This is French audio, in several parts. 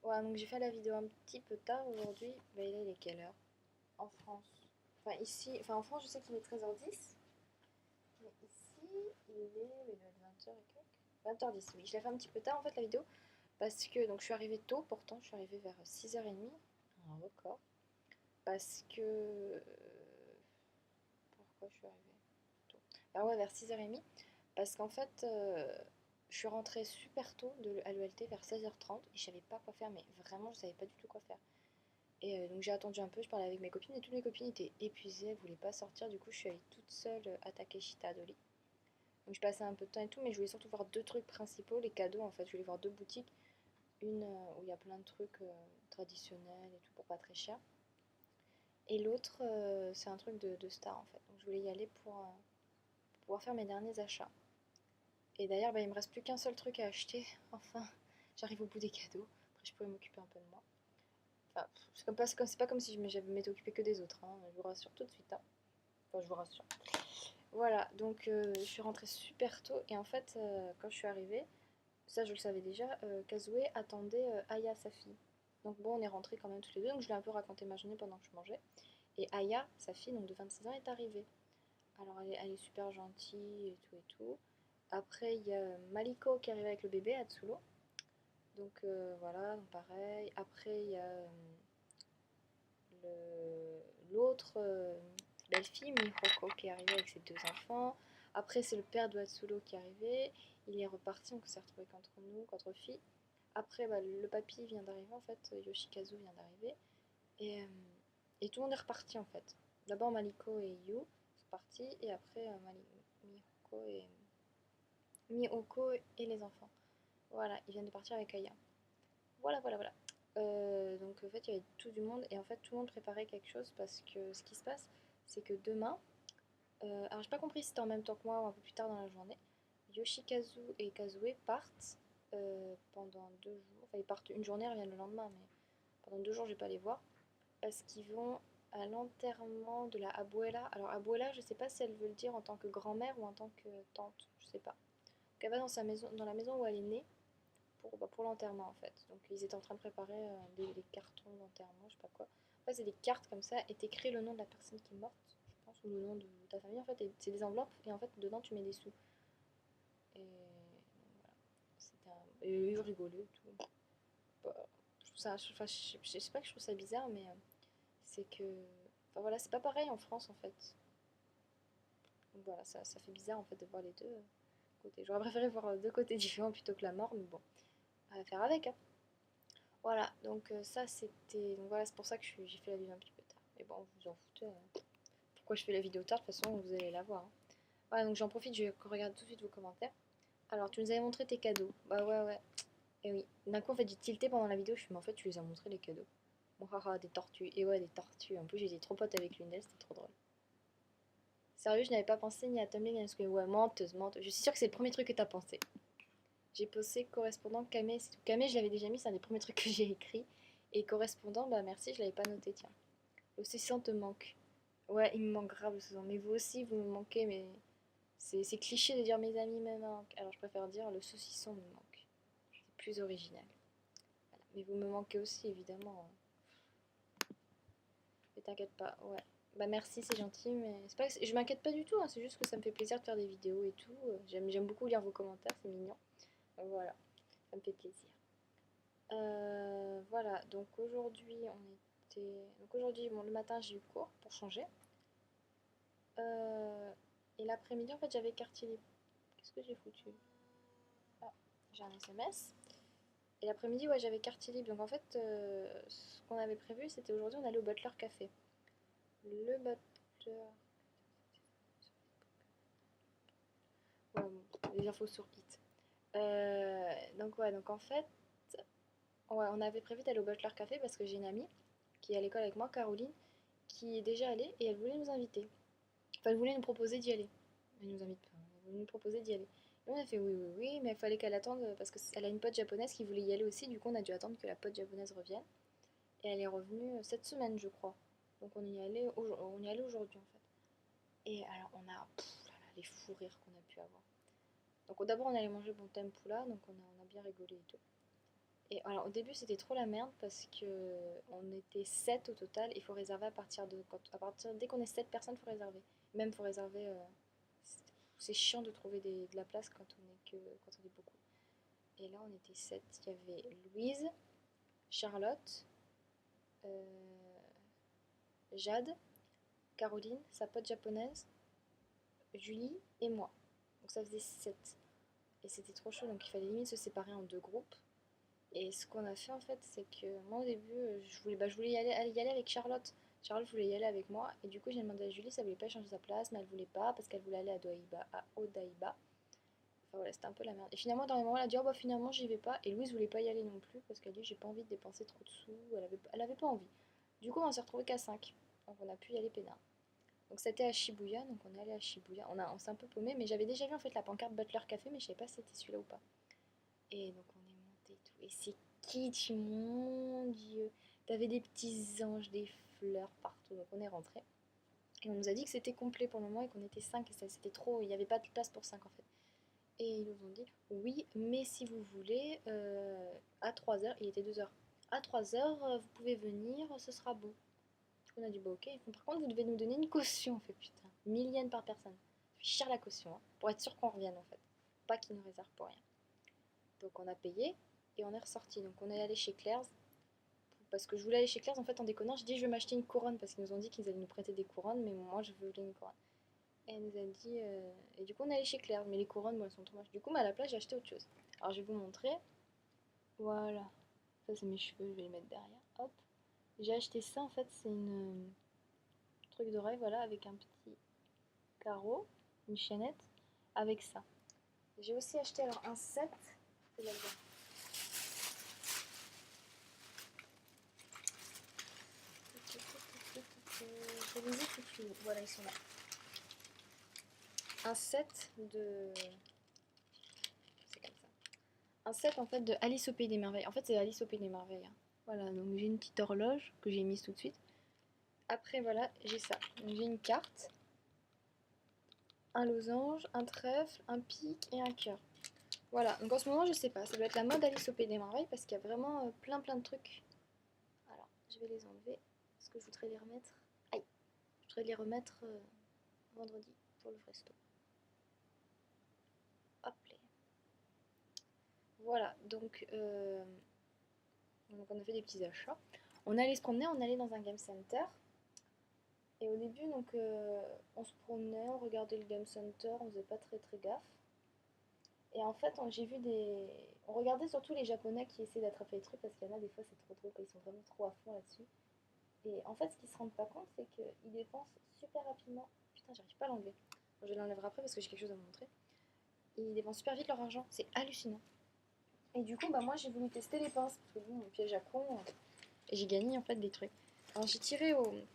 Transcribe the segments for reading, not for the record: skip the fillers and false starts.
Ouais, donc j'ai fait la vidéo un petit peu tard aujourd'hui. Bah, là, il est quelle heure? En France. Enfin, ici, enfin, en France, je sais qu'il est 13h10. Mais ici, il doit être 20h et quelques. 20h10, oui. Je l'ai fait un petit peu tard en fait la vidéo. Parce que donc je suis arrivée tôt, pourtant je suis arrivée vers 6h30. Un record. Parce que. Pourquoi je suis arrivée tôt? Ah ouais, vers 6h30. Parce qu'en fait, je suis rentrée super tôt à l'ELT vers 16h30 et je savais pas quoi faire, mais vraiment je savais pas du tout quoi faire. Et donc j'ai attendu un peu, je parlais avec mes copines et toutes mes copines étaient épuisées, elles voulaient pas sortir, du coup je suis allée toute seule à Takeshita Doli. Donc je passais un peu de temps et tout, mais je voulais surtout voir deux trucs principaux, les cadeaux en fait, je voulais voir deux boutiques, une où il y a plein de trucs traditionnels et tout pour pas très cher, et l'autre c'est un truc de star en fait, donc je voulais y aller pour pouvoir faire mes derniers achats. Et d'ailleurs, bah, il me reste plus qu'un seul truc à acheter. Enfin, j'arrive au bout des cadeaux. Après, je pourrais m'occuper un peu de moi. Enfin, c'est pas comme si je m'étais occupée que des autres, hein. Je vous rassure tout de suite, hein. Enfin, je vous rassure. Voilà, donc je suis rentrée super tôt. Et en fait, quand je suis arrivée, ça je le savais déjà, Kazue attendait Aya, sa fille. Donc bon, on est rentrés quand même tous les deux. Donc je lui ai un peu raconté ma journée pendant que je mangeais. Et Aya, sa fille, donc de 26 ans, est arrivée. Alors elle est super gentille et tout et tout. Après, il y a Maliko qui arrive avec le bébé, Atsulo. Donc voilà, donc pareil. Après, il y a l'autre belle-fille, Mihoko, qui est arrivée avec ses deux enfants. Après, c'est le père de Atsulo qui est arrivé. Il est reparti, on s'est retrouvés qu'entre nous, qu'entre filles. Après, bah, le papy vient d'arriver, en fait. Yoshikazu vient d'arriver. Et, euh, et tout le monde est reparti, en fait. D'abord, Maliko et Yu sont partis. Et après, Mihoko et les enfants. Voilà, ils viennent de partir avec Aya. Voilà, voilà, voilà. Donc en fait, il y avait tout du monde et en fait, tout le monde préparait quelque chose parce que ce qui se passe, c'est que demain, alors j'ai pas compris si c'était en même temps que moi ou un peu plus tard dans la journée, Yoshikazu et Kazue partent pendant 2 jours. Enfin, ils partent une journée, ils reviennent le lendemain, mais pendant 2 jours, je vais pas les voir parce qu'ils vont à l'enterrement de la abuela. Alors, abuela, je sais pas si elle veut le dire en tant que grand-mère ou en tant que tante, je sais pas. Donc, elle va dans sa maison, dans la maison où elle est née pour l'enterrement en fait. Donc ils étaient en train de préparer des cartons d'enterrement, je sais pas quoi. En fait, c'est des cartes comme ça et t'écris le nom de la personne qui est morte, je pense, ou le nom de ta famille en fait. C'est des enveloppes et en fait dedans tu mets des sous. Et voilà, c'était un... Et eux rigolaient et tout. Bah, je trouve ça, enfin, je sais pas que je trouve ça bizarre, mais c'est que, enfin voilà, c'est pas pareil en France en fait. Donc voilà, ça fait bizarre en fait de voir les deux côtés. J'aurais préféré voir deux côtés différents plutôt que la mort, mais bon, on va faire avec, hein. Voilà, donc ça c'était. Donc voilà, c'est pour ça que j'ai fait la vidéo un petit peu tard. Mais bon, vous en foutez, hein. Pourquoi je fais la vidéo tard? De toute façon, vous allez la voir, hein. Voilà, donc j'en profite, je regarde tout de suite vos commentaires. Alors, tu nous avais montré tes cadeaux. Bah ouais, ouais. Et oui. D'un coup, en fait, j'ai tilté pendant la vidéo. Je suis, mais en fait, tu les as montrés les cadeaux. Bon, haha, des tortues. Et ouais, des tortues. En plus, j'étais trop pote avec l'une d'elles, c'était trop drôle. Sérieux, je n'avais pas pensé ni à Tumblr ni à ce que. Ouais, menteuse, menteuse. Je suis sûre que c'est le premier truc que t'as pensé. J'ai posté correspondant Kamé, c'est tout. Kamé, je l'avais déjà mis, c'est un des premiers trucs que j'ai écrit. Et correspondant, bah merci, je l'avais pas noté, tiens. Le saucisson te manque. Ouais, il me manque grave le saucisson. Mais vous aussi, vous me manquez, mais c'est cliché de dire mes amis me manquent. Alors je préfère dire le saucisson me manque. C'est plus original. Voilà. Mais vous me manquez aussi, évidemment, hein. Mais t'inquiète pas, ouais. Bah merci, c'est gentil, mais c'est pas que je m'inquiète pas du tout, hein. C'est juste que ça me fait plaisir de faire des vidéos et tout. J'aime beaucoup lire vos commentaires, c'est mignon. Donc voilà, ça me fait plaisir. Voilà, donc aujourd'hui on était. Donc aujourd'hui, bon, le matin j'ai eu cours pour changer. Euh, et l'après-midi, en fait, j'avais quartier libre. Qu'est-ce que j'ai foutu? Ah, j'ai un SMS. Et l'après-midi, ouais, j'avais quartier libre. Donc en fait, ce qu'on avait prévu, c'était aujourd'hui, on allait au Butler Café. Le Butler. Ouais, bon, les infos sur Hit. Donc ouais, donc en fait, ouais, on avait prévu d'aller au Butler Café parce que j'ai une amie qui est à l'école avec moi, Caroline, qui est déjà allée et elle voulait nous inviter. Enfin, elle voulait nous proposer d'y aller. Elle nous invite pas, elle voulait nous proposer d'y aller. Et on a fait oui, oui, oui, mais il fallait qu'elle attende parce qu'elle a une pote japonaise qui voulait y aller aussi. Du coup, on a dû attendre que la pote japonaise revienne. Et elle est revenue cette semaine, je crois. Donc on y est allé aujourd'hui en fait. Et alors, on a là, là, les fous rires qu'on a pu avoir. Donc d'abord, on allait manger bon tempura, donc on a bien rigolé et tout. Et alors au début c'était trop la merde parce que on était 7 au total. Il faut réserver à partir de dès qu'on est 7 personnes, il faut réserver. Même faut réserver. C'est chiant de trouver de la place quand on est beaucoup. Et là on était 7. Il y avait Louise, Charlotte, euh, Jade, Caroline, sa pote japonaise, Julie et moi. Donc ça faisait 7. Et c'était trop chaud, donc il fallait limite se séparer en deux groupes. Et ce qu'on a fait en fait, c'est que moi au début, je voulais y aller avec Charlotte. Charlotte voulait y aller avec moi. Et du coup, j'ai demandé à Julie, ça voulait pas changer sa place, mais elle voulait pas parce qu'elle voulait aller à Odaiba. Enfin voilà, c'était un peu la merde. Et finalement, dans les moments, elle a dit, oh bah finalement, j'y vais pas. Et Louise voulait pas y aller non plus parce qu'elle dit, j'ai pas envie de dépenser trop de sous. Elle avait pas envie. Du coup, on s'est retrouvés qu'à 5. Donc on a pu y aller peinard. Donc c'était à Shibuya, donc on est allé à Shibuya. On s'est un peu paumé, mais j'avais déjà vu en fait la pancarte Butler Café, mais je savais pas si c'était celui-là ou pas. Et donc on est monté et tout. Et c'est kitsch, mon dieu. T'avais des petits anges, des fleurs partout. Donc on est rentré. Et on nous a dit que c'était complet pour le moment et qu'on était 5 et ça c'était trop. Il n'y avait pas de place pour 5 en fait. Et ils nous ont dit oui, mais si vous voulez, à 3 heures, il était 2 heures. À 3 heures, vous pouvez venir, ce sera bon. On a dit bah ok. Par contre, vous devez nous donner une caution. On fait putain, 1 000 yens par personne. C'est cher la caution, hein, pour être sûr qu'on revienne en fait. Pas qu'ils nous réservent pour rien. Donc on a payé et on est ressorti. Donc on est allé chez Claire's parce que je voulais aller chez Claire's en fait en déconnant. Je dis je vais m'acheter une couronne parce qu'ils nous ont dit qu'ils allaient nous prêter des couronnes, mais moi je voulais une couronne. Et elle nous a dit et du coup on est allé chez Claire's, mais les couronnes moi elles sont trop moches. Du coup à la place j'ai acheté autre chose. Alors je vais vous montrer. Voilà, ça c'est mes cheveux, je vais les mettre derrière. Hop, j'ai acheté ça en fait c'est une truc d'oreille voilà avec un petit carreau, une chaînette avec ça. J'ai aussi acheté alors un set. C'est là-dedans. Je les ai tous. Voilà, ils sont là. Un set de. C'est comme ça. Un set en fait de Alice au Pays des Merveilles. En fait, c'est Alice au Pays des Merveilles, hein. Voilà, donc j'ai une petite horloge que j'ai mise tout de suite. Après, voilà, j'ai ça. Donc j'ai une carte, un losange, un trèfle, un pic et un cœur. Voilà, donc en ce moment, je sais pas. Ça doit être la mode Alice au Pays des Merveilles parce qu'il y a vraiment plein de trucs. Alors, je vais les enlever parce que je voudrais les remettre. Aïe, je voudrais les remettre vendredi pour le resto. Hop là. Voilà, donc on a fait des petits achats. On allait se promener, on allait dans un game center. Et au début, on se promenait, on regardait le game center, on faisait pas très gaffe. Et en fait, j'ai vu des. On regardait surtout les Japonais qui essaient d'attraper les trucs parce qu'il y en a des fois c'est trop drôle, ils sont vraiment trop à fond là-dessus. Et en fait, ce qu'ils se rendent pas compte, c'est qu'ils dépensent super rapidement. Putain, j'arrive pas à l'enlever. Bon, je l'enlèverai après parce que j'ai quelque chose à vous montrer. Ils dépensent super vite leur argent, c'est hallucinant. Et du coup, bah moi j'ai voulu tester les pinces parce que bon, mon piège à con, et j'ai gagné en fait des trucs. Alors j'ai tiré aux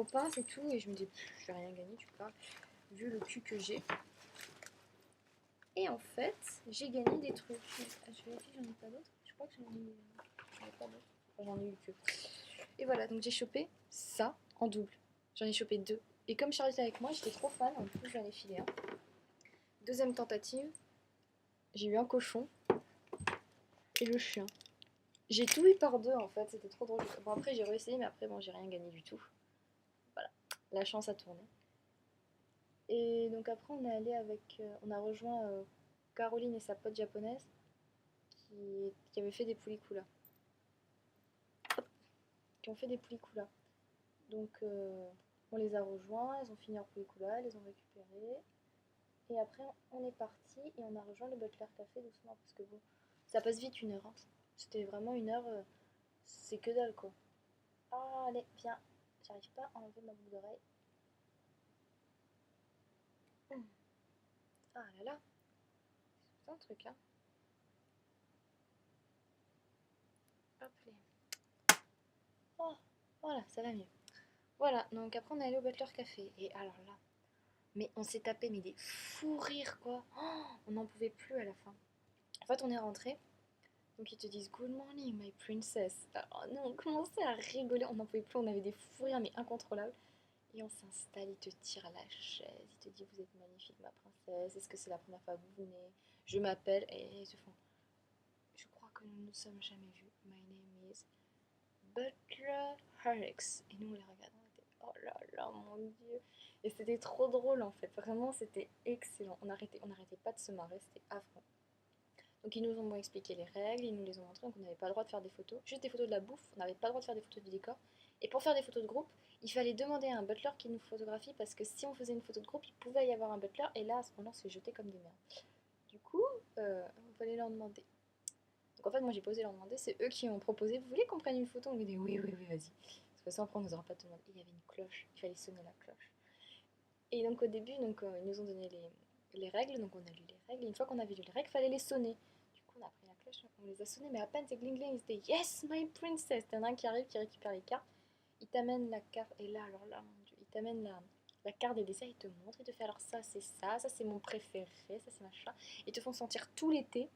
pinces et tout, et je me dis, je vais rien gagner, tu parles, vu le cul que j'ai. Et en fait, j'ai gagné des trucs. Je vérifie, j'en ai pas d'autres. Je crois que j'en ai pas d'autres. Enfin, j'en ai eu que. Et voilà, donc j'ai chopé ça en double. J'en ai chopé deux. Et comme Charlotte était avec moi, j'étais trop fan. En plus, j'en ai filé un. Deuxième tentative, j'ai eu un cochon et le chien. J'ai tout eu par deux en fait, c'était trop drôle. Bon, après, j'ai réessayé, mais après, bon, j'ai rien gagné du tout. Voilà, la chance a tourné. Et donc après, on est allé on a rejoint Caroline et sa pote japonaise qui avait fait des poulicoulas. Qui ont fait des poulicoulas. Donc on les a rejoints, elles ont fini leur poulicoulas, elles les ont récupérés. Et après, on est parti et on a rejoint le Butler Café doucement parce que bon, ça passe vite 1 heure, hein. C'était vraiment 1 heure, c'est que dalle quoi. Ah, allez, viens, j'arrive pas à enlever ma boucle d'oreille. Ah là là, c'est tout un truc, hein. Hop là. Oh, voilà, ça va mieux. Voilà, donc après on est allé au Butler Café. Et alors là, mais on s'est tapé mais des fous rires quoi. Oh, on n'en pouvait plus à la fin. En fait, on est rentré. Donc ils te disent Good morning, my princess. Alors nous, on commençait à rigoler, on n'en pouvait plus, on avait des fous rires mais incontrôlables. Et on s'installe, il te tire la chaise, il te dit Vous êtes magnifique, ma princesse. Est-ce que c'est la première fois que vous venez? Je m'appelle. Et ils se font Je crois que que nous ne nous sommes jamais vus. My name is Butler Alex. Et nous on les regarde, on était oh là là mon dieu. Et c'était trop drôle en fait, vraiment c'était excellent. On n'arrêtait pas de se marrer, c'était affreux. Donc ils nous ont expliqué les règles, ils nous les ont montré, donc on n'avait pas le droit de faire des photos, juste des photos de la bouffe, on n'avait pas le droit de faire des photos du décor. Et pour faire des photos de groupe, il fallait demander à un butler qui nous photographie parce que si on faisait une photo de groupe, il pouvait y avoir un butler et là à ce moment-là on se jetait comme des merdes. Du coup, on fallait leur demander. Donc en fait moi j'ai posé leur demander, c'est eux qui ont proposé, vous voulez qu'on prenne une photo? On lui dit oui oui oui vas-y. Parce que ça après on nous aura pas demandé. Il y avait une cloche, il fallait sonner la cloche. Et donc au début, ils nous ont donné les règles, donc on a lu les règles, et une fois qu'on avait lu les règles, il fallait les sonner. Du coup, on a pris la cloche, on les a sonnés, mais à peine c'est gling gling, c'était Yes, my princess! T'en as un qui arrive, qui récupère les cartes, il t'amène la carte, et là, alors là, mon dieu, il t'amène la carte des desserts, il te montre, il te fait alors ça c'est mon préféré, ça c'est machin. Ils te font sentir tout l'été,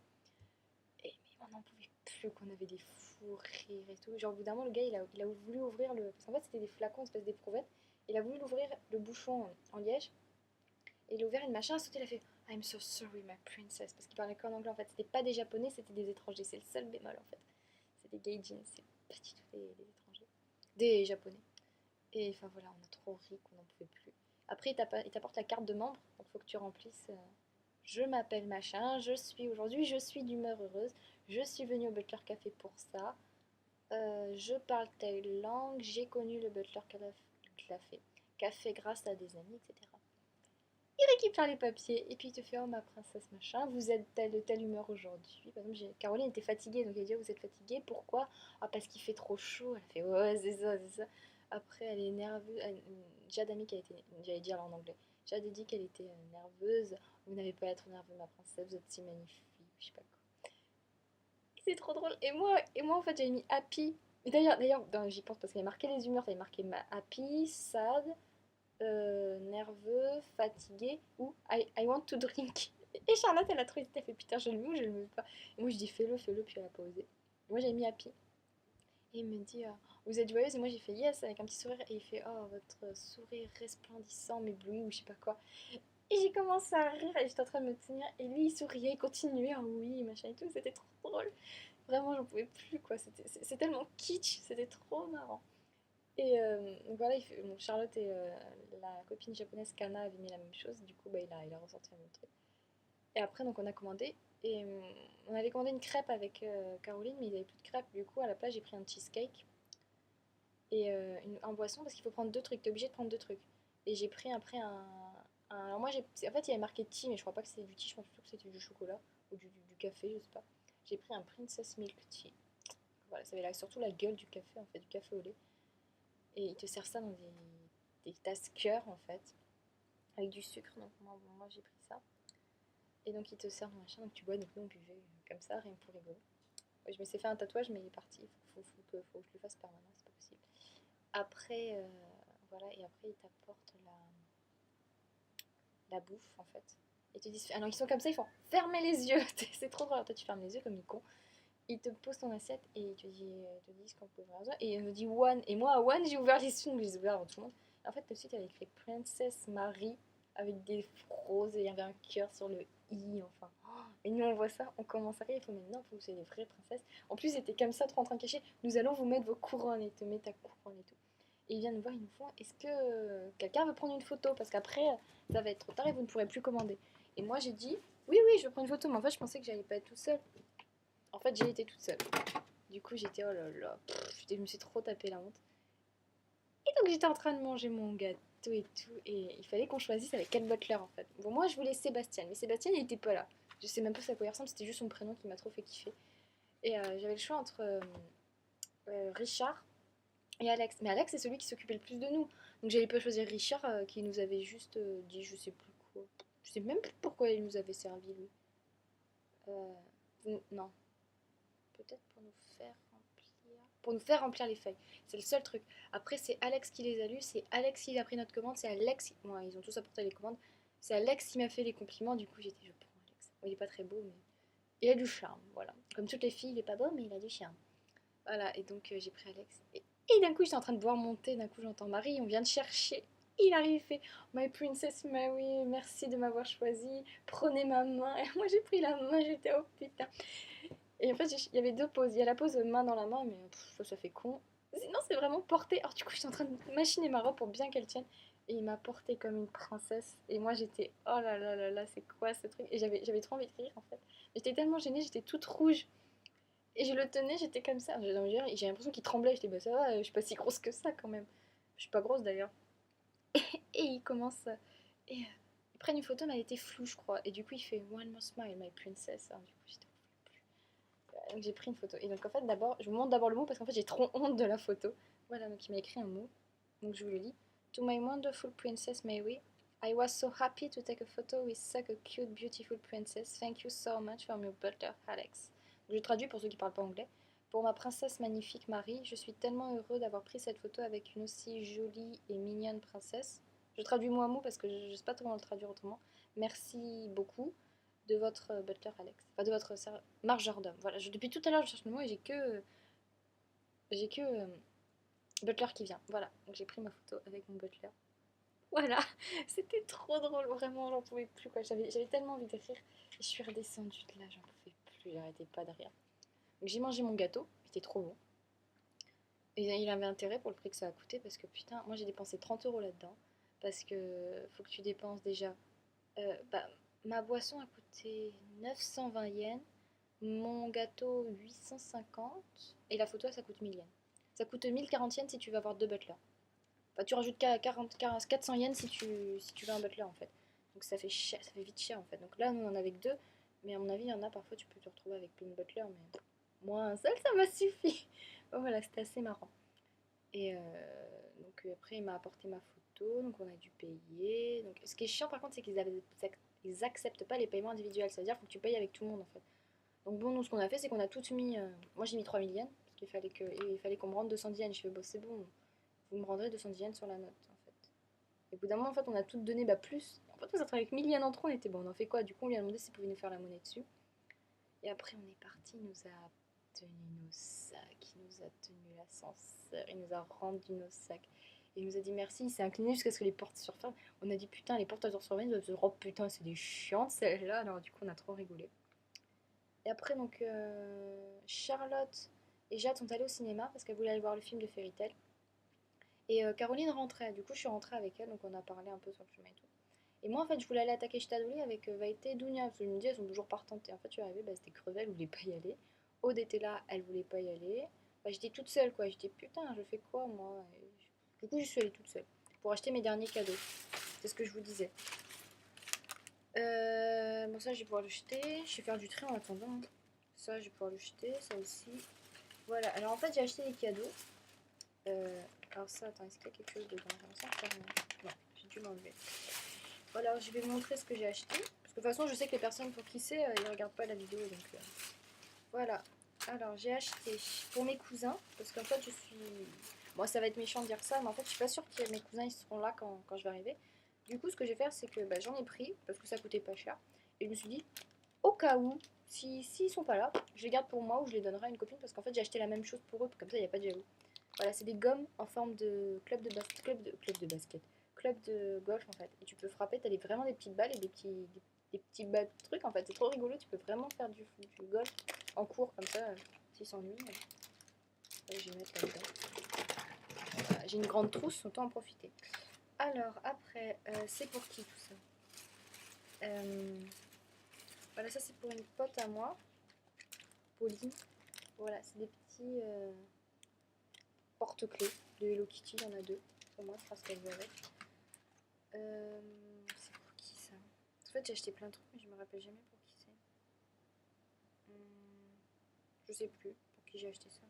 et mais on n'en pouvait plus, qu'on avait des fous rires et tout. Genre, au bout d'un moment, le gars, il a voulu ouvrir le. Parce qu'en fait, c'était des flacons, espèce d'éprouvettes. Il a voulu l'ouvrir le bouchon en liège. Et il a ouvert une machin, a sauté, il a fait I'm so sorry, my princess. Parce qu'il parlait qu'en anglais en fait. C'était pas des japonais, c'était des étrangers. C'est le seul bémol en fait. C'est des gaijins, c'est pas du tout des étrangers. Des japonais. Et enfin voilà, on a trop ri qu'on n'en pouvait plus. Après, il t'apporte la carte de membre. Donc il faut que tu remplisses. Je m'appelle machin, je suis d'humeur heureuse. Je suis venue au Butler Café pour ça. Je parle telle langue. J'ai connu le Butler Café grâce à des amis, etc. Il récupère les papiers et puis il te fait oh ma princesse machin, vous êtes telle humeur aujourd'hui. Par exemple, Caroline était fatiguée donc elle dit oh, vous êtes fatiguée, pourquoi? Ah parce qu'il fait trop chaud. Elle a fait ouais c'est ça c'est ça. Après elle est nerveuse. Jade a mis qu'elle était, j'allais dire en anglais. Jade a dit qu'elle était nerveuse. Vous n'avez pas à être nerveux ma princesse, vous êtes si magnifique, je sais pas quoi. Et c'est trop drôle. Et moi en fait j'avais mis happy. Et d'ailleurs j'y pense parce qu'il y a marqué les humeurs, t'avais marqué happy, sad, nerveux, fatigué ou I want to drink. Et Charlotte, elle a trop hésité, elle fait putain, je le mets ou je le mets pas. Et moi, je dis fais-le, puis elle a pas osé. Et moi, j'ai mis happy. Et il me dit vous êtes joyeuse? Et moi, j'ai fait yes avec un petit sourire. Et il fait oh, votre sourire resplendissant, m'éblouit ou je sais pas quoi. Et j'ai commencé à rire et j'étais en train de me tenir. Et lui, il souriait, il continuait, ah oui, machin et tout. C'était trop drôle. Vraiment, j'en pouvais plus quoi. C'est tellement kitsch, c'était trop marrant. Et donc voilà, bon, Charlotte et la copine japonaise Kana avaient mis la même chose, du coup bah, il a ressorti un même truc. Et après donc on a commandé, et on avait commandé une crêpe avec Caroline, mais ils n'avaient plus de crêpe, du coup à la place j'ai pris un cheesecake et un boisson parce qu'il faut prendre deux trucs, t'es obligé de prendre deux trucs. Et j'ai pris après alors moi en fait il y avait marqué tea, mais je crois pas que c'était du tea, je pense plutôt que c'était du chocolat ou du café, je sais pas. J'ai pris un Princess Milk Tea. Voilà, ça avait surtout la gueule du café en fait, du café au lait. Et ils te servent ça dans des tasses cœur en fait, avec du sucre. Donc moi j'ai pris ça. Et donc ils te servent dans machin, donc tu bois, donc nous on buvait comme ça, rien que pour rigoler. Ouais, je me suis fait un tatouage, mais il est parti. Faut que je le fasse permanent, c'est pas possible. Après, voilà, et après ils t'apportent la bouffe en fait. Et te disent, alors ils sont comme ça, ils font fermer les yeux. C'est trop drôle. Toi tu fermes les yeux comme une con. Ils te posent ton assiette et ils te disent qu'on peut ouvrir les yeux. Et ils me disent one. Et moi à one, j'ai ouvert les yeux, donc je les ai ouverts avant tout le monde. Et en fait, tout de suite, il y avait écrit Princess Marie avec des roses et il y avait un cœur sur le i. Enfin. Et nous, on voit ça, on commence à rire. Il faut, mais non, vous, c'est des vraies princesses. En plus, ils étaient comme ça, trop en train de cacher. Nous allons vous mettre vos couronnes et te mettre ta couronne et tout. Et ils viennent nous voir, ils nous font est-ce que quelqu'un veut prendre une photo? Parce qu'après, ça va être trop tard et vous ne pourrez plus commander. Et moi, j'ai dit oui, oui, je veux prendre une photo. Mais en fait, je pensais que j'allais pas être toute seule. En fait, j'ai été toute seule. Du coup, j'étais oh là là, je me suis trop tapé la honte. Et donc, j'étais en train de manger mon gâteau et tout. Et il fallait qu'on choisisse avec quel butler en fait. Bon, moi, je voulais Sébastien, mais Sébastien, il était pas là. Je sais même pas à quoi il ressemble, c'était juste son prénom qui m'a trop fait kiffer. Et j'avais le choix entre Richard et Alex. Mais Alex, c'est celui qui s'occupait le plus de nous. Donc, j'allais pas choisir Richard qui nous avait juste dit je sais plus quoi. Je sais même plus pourquoi il nous avait servi, lui. Non, peut-être pour nous faire remplir les feuilles. C'est le seul truc. Après, c'est Alex qui les a lus, c'est Alex qui a pris notre commande, c'est Alex. Bon, ils ont tous apporté les commandes. C'est Alex qui m'a fait les compliments, du coup, je prends Alex. Bon, il est pas très beau, mais il a du charme, voilà. Comme toutes les filles, il est pas beau, mais il a du charme. Voilà, et donc j'ai pris Alex. Et d'un coup, j'étais en train de boire mon thé, d'un coup, j'entends Marie, on vient de chercher. Il arrive, il fait My Princess Mary, merci de m'avoir choisi, prenez ma main. Et moi, j'ai pris la main, j'étais oh putain. Et en fait, il y avait deux poses. Il y a la pose main dans la main, mais ça fait con. Sinon, c'est vraiment porté. Alors, du coup, j'étais en train de machiner ma robe pour bien qu'elle tienne. Et il m'a portée comme une princesse. Et moi, j'étais, oh là là là là, c'est quoi ce truc? Et j'avais trop envie de rire, en fait. J'étais tellement gênée, j'étais toute rouge. Et je le tenais, j'étais comme ça. J'ai l'impression qu'il tremblait. J'étais, bah ça va, je suis pas si grosse que ça quand même. Je suis pas grosse d'ailleurs. Et il commence. Et ils prennent une photo, mais elle était floue, je crois. Et du coup, il fait One more smile, my princess. Alors, du coup, j'étais. Donc j'ai pris une photo. Et donc en fait, d'abord, je vous montre d'abord le mot parce qu'en fait, j'ai trop honte de la photo. Voilà, donc il m'a écrit un mot. Donc je vous le lis. To my wonderful princess Mary, I was so happy to take a photo with such a cute, beautiful princess. Thank you so much from your butler, Alex. Je traduis pour ceux qui parlent pas anglais. Pour ma princesse magnifique Marie, je suis tellement heureux d'avoir pris cette photo avec une aussi jolie et mignonne princesse. Je traduis mot à mot parce que je ne sais pas comment le traduire autrement. Merci beaucoup de votre butler Alex. Enfin, de votre marjordome. Voilà, depuis tout à l'heure, je cherche le mot et j'ai que butler qui vient. Voilà, donc j'ai pris ma photo avec mon butler. Voilà, c'était trop drôle, vraiment, j'en pouvais plus quoi. J'avais tellement envie de rire. Et je suis redescendue de là, j'en pouvais plus, j'arrêtais pas de rire. Donc j'ai mangé mon gâteau, il était trop bon. Et il avait intérêt pour le prix que ça a coûté parce que putain, moi j'ai dépensé 30 € là-dedans. Parce que faut que tu dépenses déjà. Bah, ma boisson a coûté 920 yens. Mon gâteau 850 et la photo ça coûte 1000 yens. Ça coûte 1040 yens si tu veux avoir deux butlers. Enfin, tu rajoutes 400 yens si tu veux un butler en fait. Donc ça fait cher, ça fait vite cher en fait. Donc là, nous on en a avec deux, mais à mon avis, il y en a parfois tu peux te retrouver avec plein de butlers, mais moi un seul ça m'a suffi. Bon, voilà, c'était assez marrant. Et donc après, il m'a apporté ma photo, donc on a dû payer. Donc ce qui est chiant par contre, c'est ils acceptent pas les paiements individuels. Ça veut dire qu'il faut que tu payes avec tout le monde en fait. Donc bon, nous ce qu'on a fait, c'est qu'on a toutes mis. Moi j'ai mis 3000 yens, parce qu'il fallait qu'on me rende 210 yens. Je fais, bon, c'est bon, vous me rendrez 210 yens sur la note en fait. Et au bout d'un moment, en fait, on a toutes donné plus. En fait, on s'est retrouvé avec 1000 yens en trop, on était bon, on en fait quoi? Du coup, on lui a demandé s'il pouvait nous faire la monnaie dessus. Et après, on est parti, il nous a tenu nos sacs, il nous a tenu l'ascenseur, il nous a rendu nos sacs. Il nous a dit merci, il s'est incliné jusqu'à ce que les portes se referment. On a dit putain, les portes elles se referment, oh putain, c'est des chiantes celles-là. Alors du coup, on a trop rigolé. Et après, donc, Charlotte et Jade sont allées au cinéma parce qu'elles voulaient aller voir le film de Fairy Tail. Et Caroline rentrait, du coup, je suis rentrée avec elle, donc on a parlé un peu sur le chemin et tout. Et moi, en fait, je voulais aller à Takeshita-dori avec Vaïté et Dounia, parce que je me dis, elles sont toujours partantes. Et en fait, je suis arrivée, bah, c'était crevé, elle voulait pas y aller. Aude était là, elle voulait pas y aller. Bah, j'étais toute seule, quoi. J'étais, putain, je fais quoi, moi? Du coup, je suis allée toute seule pour acheter mes derniers cadeaux. C'est ce que je vous disais. Bon, ça, je vais pouvoir le jeter. Je vais faire du tri en attendant, hein. Ça, je vais pouvoir le jeter, ça aussi. Voilà, alors en fait, j'ai acheté les cadeaux. Alors ça, attends, est-ce qu'il y a quelque chose dedans? Ça, non, j'ai dû l'enlever. Voilà, je vais vous montrer ce que j'ai acheté. Parce que de toute façon, je sais que les personnes pour qui c'est, ils ne regardent pas la vidéo. Donc voilà. Alors, j'ai acheté pour mes cousins. Parce qu'en fait, je suis... Bon, ça va être méchant de dire ça, mais en fait, je suis pas sûre que mes cousins ils seront là quand je vais arriver. Du coup, ce que je vais faire, c'est que bah, j'en ai pris. Parce que ça coûtait pas cher. Et je me suis dit, au cas où, s'ils sont pas là, je les garde pour moi ou je les donnerai à une copine. Parce qu'en fait, j'ai acheté la même chose pour eux. Comme ça, il n'y a pas de jaloux. Voilà, c'est des gommes en forme de club de golf en fait. Et tu peux frapper, t'as vraiment des petites balles et des petits balles trucs en fait. C'est trop rigolo, tu peux vraiment faire du golf en cours comme ça, s'ils s'ennuient. Je vais mettre là-dedans. Voilà, j'ai une grande trousse, autant en profiter. Alors après, c'est pour qui tout ça? Voilà, ça c'est pour une pote à moi, Pauline. Voilà, c'est des petits porte-clés de Hello Kitty, il y en a deux. Pour moi, je pense qu'elle veut avec. C'est pour qui ça? En fait, j'ai acheté plein de trucs, mais je me rappelle jamais pour qui c'est. Je sais plus pour qui j'ai acheté ça.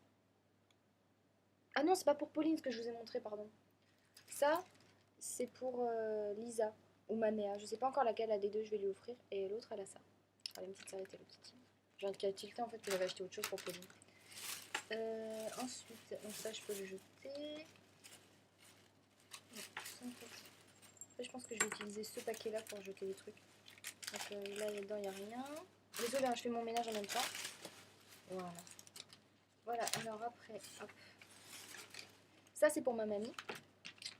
Ah non, c'est pas pour Pauline ce que je vous ai montré, pardon. Ça, c'est pour Lisa ou Manéa. Je sais pas encore laquelle des deux je vais lui offrir. Et l'autre, elle a ça. Elle a une petite serviette Hello Kitty. J'ai un tilté en fait que j'avais acheté autre chose pour Pauline. Ensuite, donc ça, je peux le jeter. Je pense que je vais utiliser ce paquet là pour jeter les trucs. Donc là dedans il n'y a rien. Désolée, hein, je fais mon ménage en même temps. Voilà. Voilà, alors après, hop. Ça c'est pour ma mamie.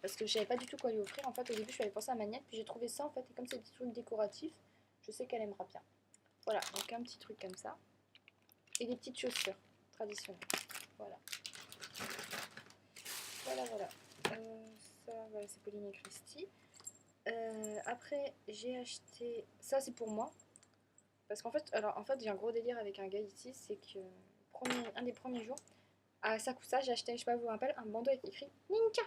Parce que je savais pas du tout quoi lui offrir. En fait, au début, je avais pensé à Magnette. Puis j'ai trouvé ça en fait. Et comme c'est des petits trucs décoratifs, je sais qu'elle aimera bien. Voilà, donc un petit truc comme ça. et des petites chaussures traditionnelles. Voilà. Voilà. Ça, voilà, c'est Pauline et Christy. Après, j'ai acheté... Ça, c'est pour moi. Parce qu'en fait, j'ai un gros délire avec un gars ici. C'est que un des premiers jours, à Sakusa, j'ai acheté, je sais pas, vous vous rappelez, un bandeau avec écrit Ninja.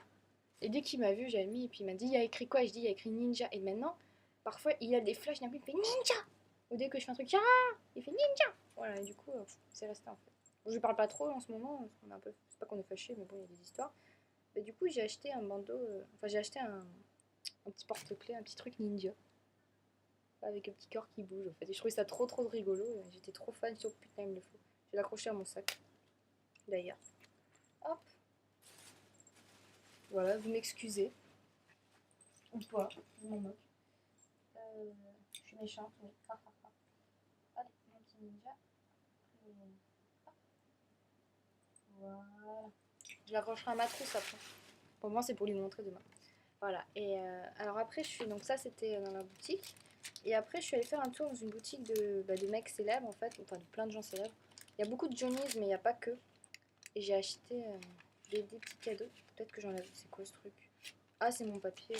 Et dès qu'il m'a vu, j'ai mis, et puis il m'a dit, il y a écrit quoi? Et je dis, il y a écrit Ninja. Et maintenant, parfois, il y a des flashs, d'un coup, il me fait Ninja. Ou dès que je fais un truc, ah, il fait Ninja. Voilà, et du coup, c'est resté en fait. Bon, je lui parle pas trop en ce moment, parce qu'on est un peu... C'est pas qu'on est fâché, mais bon, il y a des histoires. Et du coup, j'ai acheté un bandeau, enfin, j'ai acheté un petit porte-clés, un petit truc ninja, avec un petit cœur qui bouge en fait. Et je trouvais ça trop rigolo. J'étais trop fan, sur putain, il me le faut. Je vais l'accrocher à mon sac, d'ailleurs. Hop, voilà, vous m'excusez. Ou pas, je m'en moque. Je suis méchante, oui. Allez, mon petit ninja. Voilà. Je l'accrocherai à ma trousse après. Pour moi, c'est pour lui montrer demain. Voilà. Et alors après, je suis... Donc ça, c'était dans la boutique. Et après, je suis allée faire un tour dans une boutique de mecs célèbres, en fait. Enfin, de plein de gens célèbres. Il y a beaucoup de Johnny's, mais il n'y a pas que. Et j'ai acheté des petits cadeaux. Peut-être que j'en ai... C'est quoi ce truc? Ah, c'est mon papier.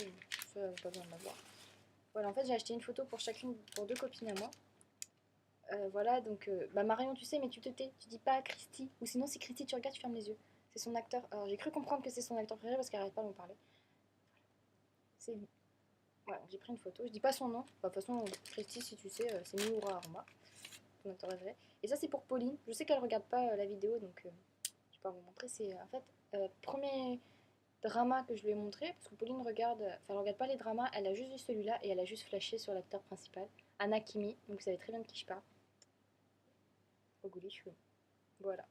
Ça, pas besoin de l'avoir. Voilà, en fait, j'ai acheté une photo pour chacune, pour deux copines à moi. Voilà, donc... bah Marion, tu sais, mais tu te tais. Tu dis pas à Christy. Ou sinon, si Christy, tu regardes, tu fermes les yeux. C'est son acteur... Alors, j'ai cru comprendre que c'est son acteur préféré parce qu'elle arrête pas de me parler. C'est lui. Voilà, j'ai pris une photo. Je dis pas son nom. Bah, de toute façon, Christy, si tu sais, c'est Miura Aruma. Ton acteur préféré. Et ça, c'est pour Pauline. Je sais qu'elle regarde pas la vidéo, donc je vais pas vous montrer. C'est en fait premier drama que je lui ai montré. Parce que Pauline regarde. Enfin, elle regarde pas les dramas. Elle a juste vu celui-là et elle a juste flashé sur l'acteur principal, Anakimi. Donc vous savez très bien de qui je parle. Oguli, voilà.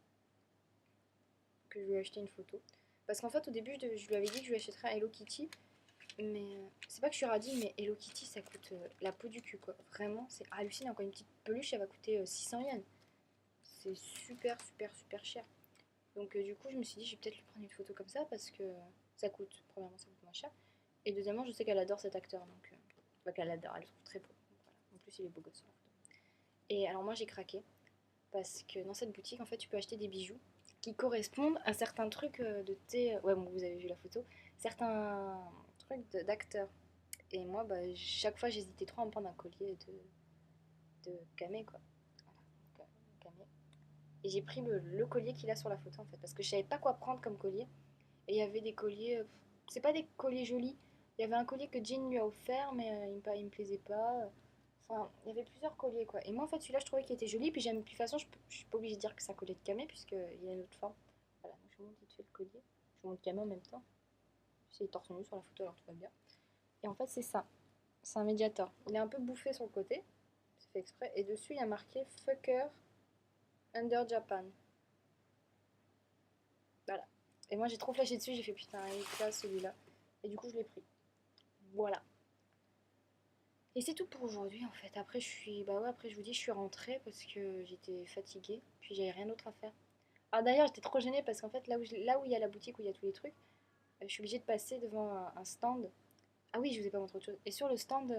Que je lui ai acheté une photo. Parce qu'en fait, au début, je lui avais dit que je lui achèterais un Hello Kitty. Mais c'est pas que je suis radie, mais Hello Kitty ça coûte la peau du cul quoi. Vraiment, c'est hallucinant. Quand une petite peluche elle va coûter 600 yens. C'est super cher. Donc du coup, je me suis dit, je vais peut-être lui prendre une photo comme ça parce que premièrement, ça coûte moins cher. Et deuxièmement, je sais qu'elle adore cet acteur. Donc, bah, qu'elle adore, elle le trouve très beau. Donc, voilà. En plus, il est beau gosse sur la photo. Et alors, moi, j'ai craqué parce que dans cette boutique, en fait, tu peux acheter des bijoux qui correspondent à certains trucs de tes. Ouais, bon, vous avez vu la photo. Certains trucs d'acteurs. Et moi, bah, chaque fois, j'hésitais trop à me prendre un collier de camé, quoi. Voilà, camé. Et j'ai pris le collier qu'il a sur la photo, en fait, parce que je savais pas quoi prendre comme collier. Et il y avait des colliers... c'est pas des colliers jolis. Il y avait un collier que Jean lui a offert, mais il me plaisait pas. Enfin, il y avait plusieurs colliers, quoi. Et moi, en fait, celui-là, je trouvais qu'il était joli. Puis, de toute façon, je suis pas obligée de dire que c'est un collier de camé, puisqu'il a une autre forme. Voilà, donc je vous montre vite fait le collier. Je vous montre camé en même temps. C'est torse nu sur la photo, alors tout va bien. Et en fait, c'est ça. C'est un médiator. Il est un peu bouffé sur le côté, c'est fait exprès. Et dessus, il y a marqué Fucker Under Japan. Voilà. Et moi, j'ai trop flashé dessus, j'ai fait putain, il est classe celui-là. Et du coup, je l'ai pris. Voilà. Et c'est tout pour aujourd'hui en fait. Après, après, je vous dis, je suis rentrée parce que j'étais fatiguée. Puis j'avais rien d'autre à faire. Ah, d'ailleurs, j'étais trop gênée parce qu'en fait, là où il y a la boutique où il y a tous les trucs, je suis obligée de passer devant un stand. Ah oui, je vous ai pas montré autre chose. Et sur le stand,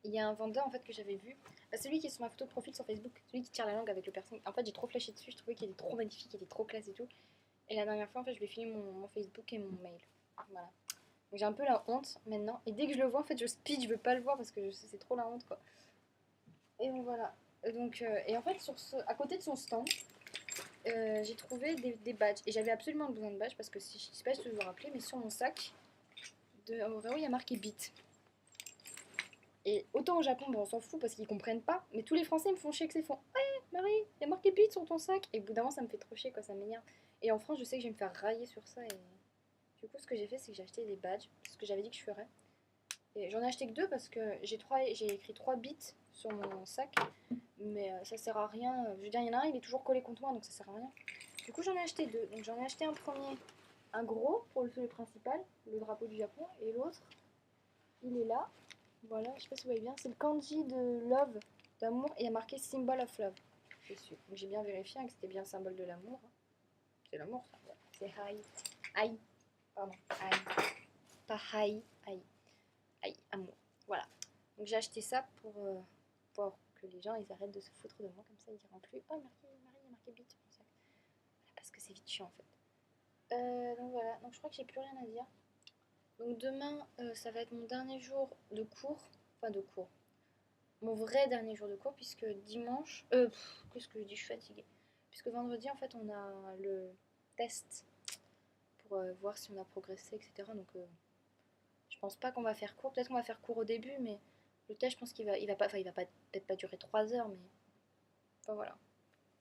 il y a un vendeur en fait que j'avais vu. Bah, celui qui est sur ma photo de profil sur Facebook, celui qui tire la langue avec le piercing. En fait, j'ai trop flashé dessus, je trouvais qu'il était trop magnifique, il était trop classe et tout. Et la dernière fois, en fait, je lui ai filé mon Facebook et mon mail. Voilà. Donc j'ai un peu la honte maintenant. Et dès que je le vois, en fait, je speed, je veux pas le voir parce que c'est trop la honte quoi. Et donc voilà. Et en fait, à côté de son stand, j'ai trouvé des badges. Et j'avais absolument besoin de badges parce que je sais pas si vous vous rappelez, mais sur mon sac, au Réo, il y a marqué BIT. Et autant au Japon, bon, on s'en fout parce qu'ils comprennent pas, mais tous les Français me font chier que c'est font. Ouais, Marie, il y a marqué bite sur ton sac. Et au bout d'un moment, ça me fait trop chier, quoi, ça m'énerve. Et en France, je sais que je vais me faire railler sur ça. Et du coup, ce que j'ai fait, c'est que j'ai acheté des badges, ce que j'avais dit que je ferais. Et j'en ai acheté que deux parce que j'ai écrit 3 bits sur mon sac, mais ça sert à rien. Je veux dire, il y en a un, il est toujours collé contre moi, donc ça sert à rien. Du coup, j'en ai acheté deux. Donc j'en ai acheté un premier, un gros pour le principal, le drapeau du Japon, et l'autre, il est là. Voilà, je sais pas si vous voyez bien, c'est le kanji de love, d'amour, et il y a marqué symbol of love dessus. Donc j'ai bien vérifié hein, que c'était bien le symbole de l'amour. C'est l'amour ça, ouais. C'est hai. Aïe, pardon, aïe. Pas hai, aïe. Aïe, amour. Voilà. Donc j'ai acheté ça pour que les gens ils arrêtent de se foutre de moi, comme ça ils diront plus oh Marie, Marie marqué bite sur mon sac. Voilà, parce que c'est vite chiant en fait. Donc voilà, donc je crois que j'ai plus rien à dire. Donc demain, ça va être mon dernier jour de cours. Enfin de cours. Mon vrai dernier jour de cours, puisque dimanche... qu'est-ce que je dis? Je suis fatiguée. Puisque vendredi, en fait, on a le test pour voir si on a progressé, etc. Donc je pense pas qu'on va faire cours. Peut-être qu'on va faire cours au début, mais le test, je pense il va pas... Enfin, il va pas peut-être pas durer 3 heures, mais... Enfin voilà.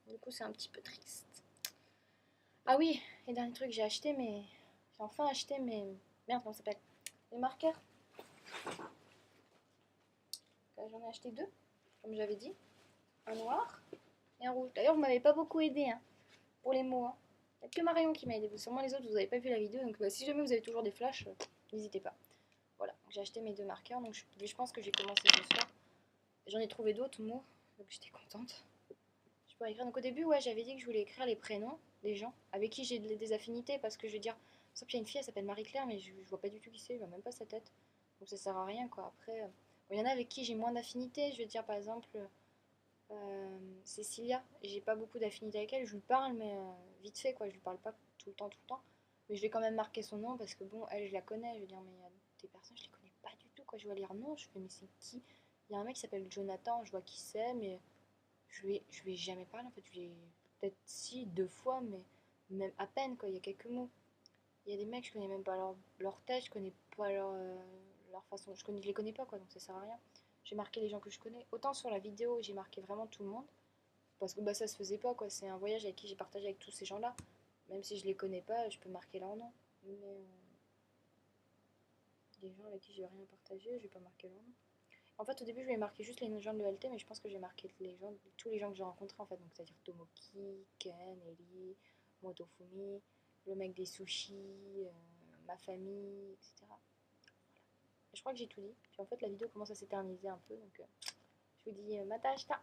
Du coup, c'est un petit peu triste. Ah oui, et dernier truc, j'ai acheté mes... J'ai enfin acheté mes... Merde, comment ça s'appelle? Les marqueurs. J'en ai acheté 2, comme j'avais dit. Un noir et un rouge. D'ailleurs, vous m'avez pas beaucoup aidé hein, pour les mots. Hein. Il n'y a que Marion qui m'a aidé. Sûrement les autres, vous n'avez pas vu la vidéo. Donc bah, si jamais vous avez toujours des flashs, n'hésitez pas. Voilà, j'ai acheté mes 2 marqueurs. Donc je pense que j'ai commencé ce soir. J'en ai trouvé d'autres mots. Donc j'étais contente. Je pourrais écrire. Donc au début, ouais, j'avais dit que je voulais écrire les prénoms des gens avec qui j'ai des affinités. Parce que je veux dire, sauf qu'il y a une fille, elle s'appelle Marie-Claire, mais je vois pas du tout qui c'est. Je vois même pas sa tête. Donc ça sert à rien quoi. Après, il y en a avec qui j'ai moins d'affinités. Je veux dire, par exemple. Cécilia, j'ai pas beaucoup d'affinité avec elle, je lui parle mais vite fait quoi, je lui parle pas tout le temps, mais je vais quand même marquer son nom parce que bon, elle je la connais, je veux dire, mais il y a des personnes je les connais pas du tout quoi, je vois lire nom, je fais mais c'est qui? Il y a un mec qui s'appelle Jonathan, je vois qui c'est, mais je lui ai jamais parlé en fait, je lui ai peut-être si 2 fois, mais même à peine quoi, il y a quelques mots. Il y a des mecs, je connais même pas leur tête, je connais pas leur façon, je les connais pas quoi, donc ça sert à rien. J'ai marqué les gens que je connais. Autant sur la vidéo, j'ai marqué vraiment tout le monde. Parce que bah, ça se faisait pas, quoi. C'est un voyage avec qui j'ai partagé avec tous ces gens-là. Même si je les connais pas, je peux marquer leur nom. Mais les gens avec qui j'ai rien partagé, je vais pas marquer leur nom. En fait, au début, je vais marquer juste les gens de l'ELT, mais je pense que j'ai marqué tous les gens que j'ai rencontrés, en fait. Donc, c'est-à-dire Tomoki, Ken, Eli, Motofumi, le mec des sushis, ma famille, etc. Et je crois que j'ai tout dit. Puis en fait, la vidéo commence à s'éterniser un peu, donc je vous dis matashita.